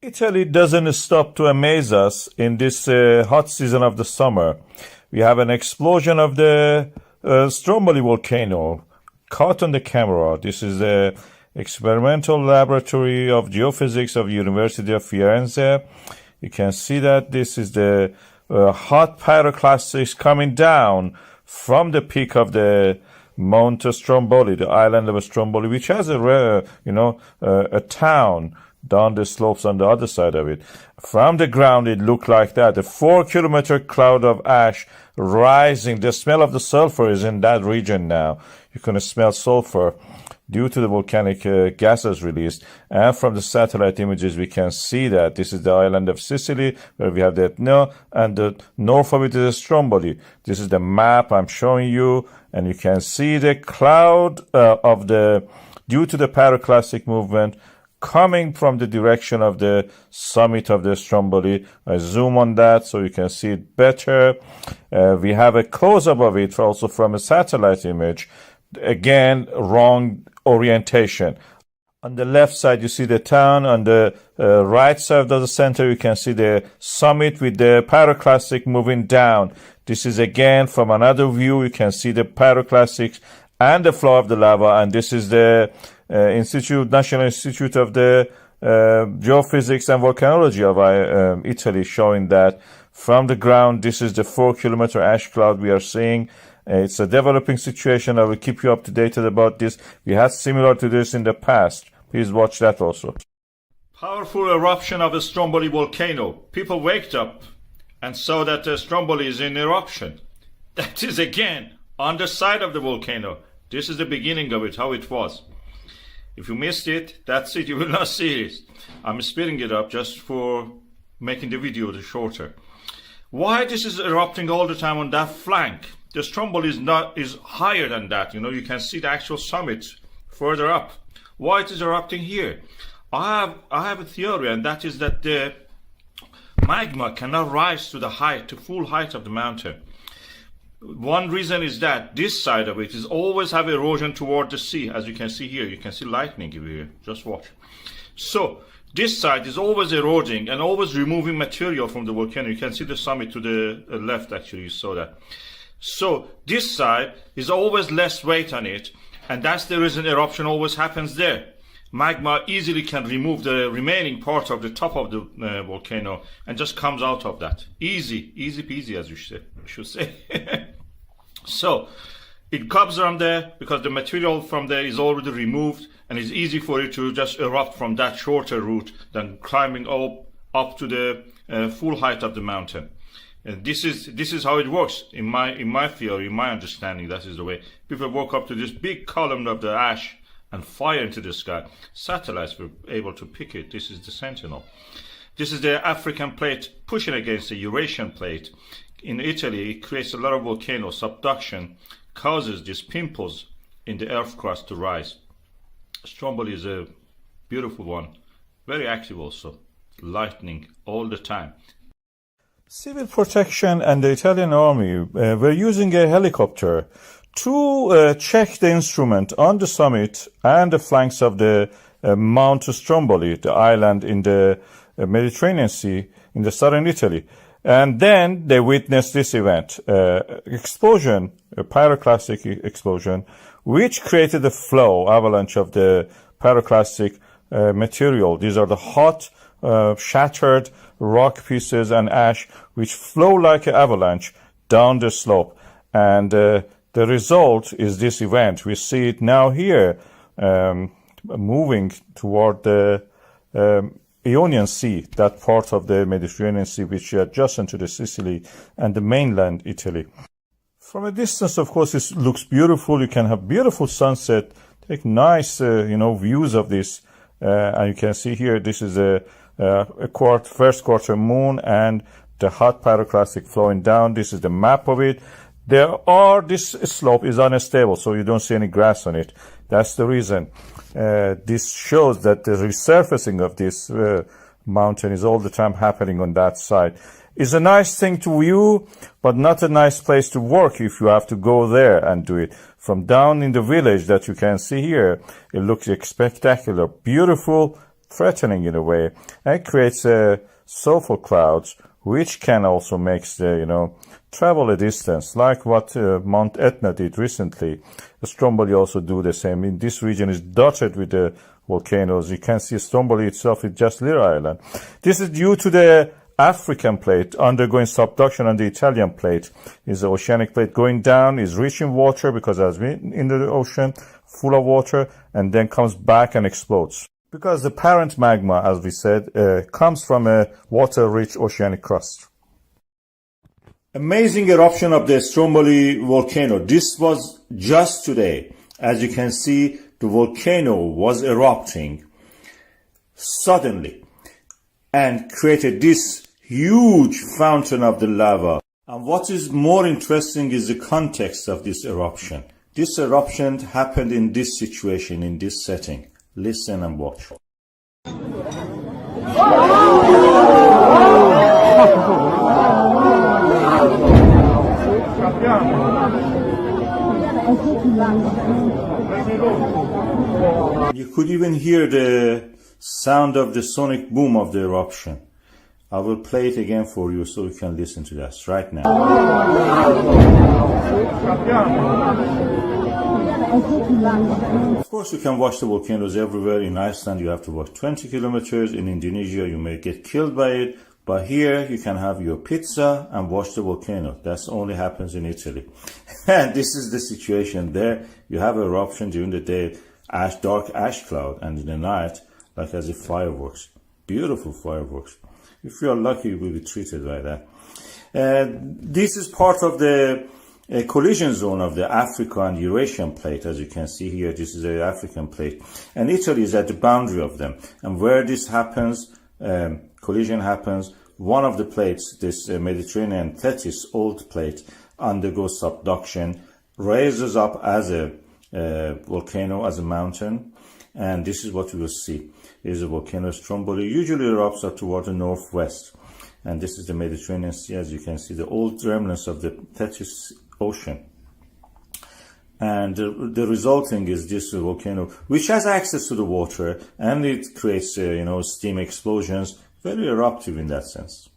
Italy doesn't stop to amaze us in this hot season of the summer. We have an explosion of the Stromboli volcano caught on the camera. This is the experimental laboratory of geophysics of the University of Firenze. You can see that this is the hot pyroclastics coming down from the peak of the Mount Stromboli, the island of Stromboli, which has a town down the slopes on the other side of it. From the ground, it looked like that. A 4-kilometer cloud of ash rising. The smell of the sulfur is in that region now. You can smell sulfur due to the volcanic gases released. And from the satellite images, we can see that this is the island of Sicily, where we have the Etna, and the north of it is Stromboli. This is the map I'm showing you, and you can see the cloud due to the pyroclastic movement coming from the direction of the summit of the Stromboli. I zoom on that so you can see it better. We have a close-up of it also from a satellite image. Again, wrong orientation. On the left side, you see the town. On the right side of the center, you can see the summit with the pyroclastic moving down. This is again from another view. You can see the pyroclastics and the flow of the lava. And this is the National Institute of the Geophysics and Volcanology of Italy, showing that from the ground, this is the 4-kilometer ash cloud we are seeing. It's a developing situation. I will keep you up to date about this. We had similar to this in the past. Please watch that also. Powerful eruption of a Stromboli volcano. People waked up and saw that Stromboli is in eruption. That is again on the side of the volcano. This is the beginning of it, how it was. If you missed it, that's it. You will not see it. I'm speeding it up just for making the video shorter. Why this is erupting all the time on that flank? The Stromboli is higher than that. You can see the actual summit further up. Why it is erupting here? I have a theory, and that is that the magma cannot rise to the full height of the mountain. One reason is that this side of it is always have erosion toward the sea. As you can see here, you can see lightning here. Just watch. So this side is always eroding and always removing material from the volcano. You can see the summit to the left, actually, you saw that. So this side is always less weight on it, and that's the reason eruption always happens there. Magma easily can remove the remaining part of the top of the volcano and just comes out of that. Easy peasy, as you should say. So it comes from there because the material from there is already removed, and it's easy for it to just erupt from that shorter route than climbing up to the full height of the mountain. And this is how it works in my theory, in my understanding. That is the way people woke up to this big column of the ash and fire into the sky. Satellites were able to pick it. This is the Sentinel. This is the African plate pushing against the Eurasian plate. In Italy, it creates a lot of volcano subduction, causes these pimples in the earth crust to rise. Stromboli is a beautiful one, very active also, lightning all the time. Civil protection and the Italian army were using a helicopter to check the instrument on the summit and the flanks of the Mount Stromboli, the island in the Mediterranean Sea in the southern Italy. And then they witnessed this event, explosion, a pyroclastic explosion, which created a flow, avalanche of the pyroclastic material. These are the hot, shattered rock pieces and ash, which flow like an avalanche down the slope. And the result is this event. We see it now here, moving toward the Ionian Sea, that part of the Mediterranean Sea which is adjacent to the Sicily and the mainland Italy. From a distance, of course, it looks beautiful. You can have beautiful sunset, take nice, views of this. And you can see here, this is a first quarter moon and the hot pyroclastic flowing down. This is the map of it. This slope is unstable, so you don't see any grass on it. That's the reason. This shows that the resurfacing of this mountain is all the time happening on that side. It's a nice thing to view, but not a nice place to work if you have to go there and do it. From down in the village that you can see here, it looks spectacular, beautiful, threatening in a way, and it creates sulfur clouds, which can also make the, travel a distance, like what Mount Etna did recently. Stromboli also do the same. In this region is dotted with the volcanoes. You can see Stromboli itself is just little island. This is due to the African plate undergoing subduction on the Italian plate. Is the oceanic plate going down, is rich in water because it has been in the ocean, full of water, and then comes back and explodes. Because the parent magma, as we said, comes from a water-rich oceanic crust. Amazing eruption of the Stromboli volcano. This was just today. As you can see, the volcano was erupting suddenly and created this huge fountain of the lava. And what is more interesting is the context of this eruption. This eruption happened in this situation, in this setting. Listen and watch. You could even hear the sound of the sonic boom of the eruption. I will play it again for you so you can listen to this right now. Of course, you can watch the volcanoes everywhere. In Iceland, you have to walk 20 kilometers. In Indonesia, you may get killed by it. But here, you can have your pizza and watch the volcano. That only happens in Italy. And this is the situation there. You have eruption during the day, dark ash cloud, and in the night, like as if fireworks. Beautiful fireworks. If you are lucky, you will be treated like that. This is part of the collision zone of the Africa and Eurasian plate. As you can see here, this is the African plate. And Italy is at the boundary of them. And where this happens, collision happens, one of the plates, this Mediterranean Tethys old plate, undergoes subduction, raises up as a volcano, as a mountain. And this is what we will see. Is a volcano Stromboli, usually erupts up toward the northwest. And this is the Mediterranean Sea, as you can see, the old remnants of the Tethys Ocean. And the resulting is this volcano, which has access to the water, and it creates, steam explosions, very eruptive in that sense.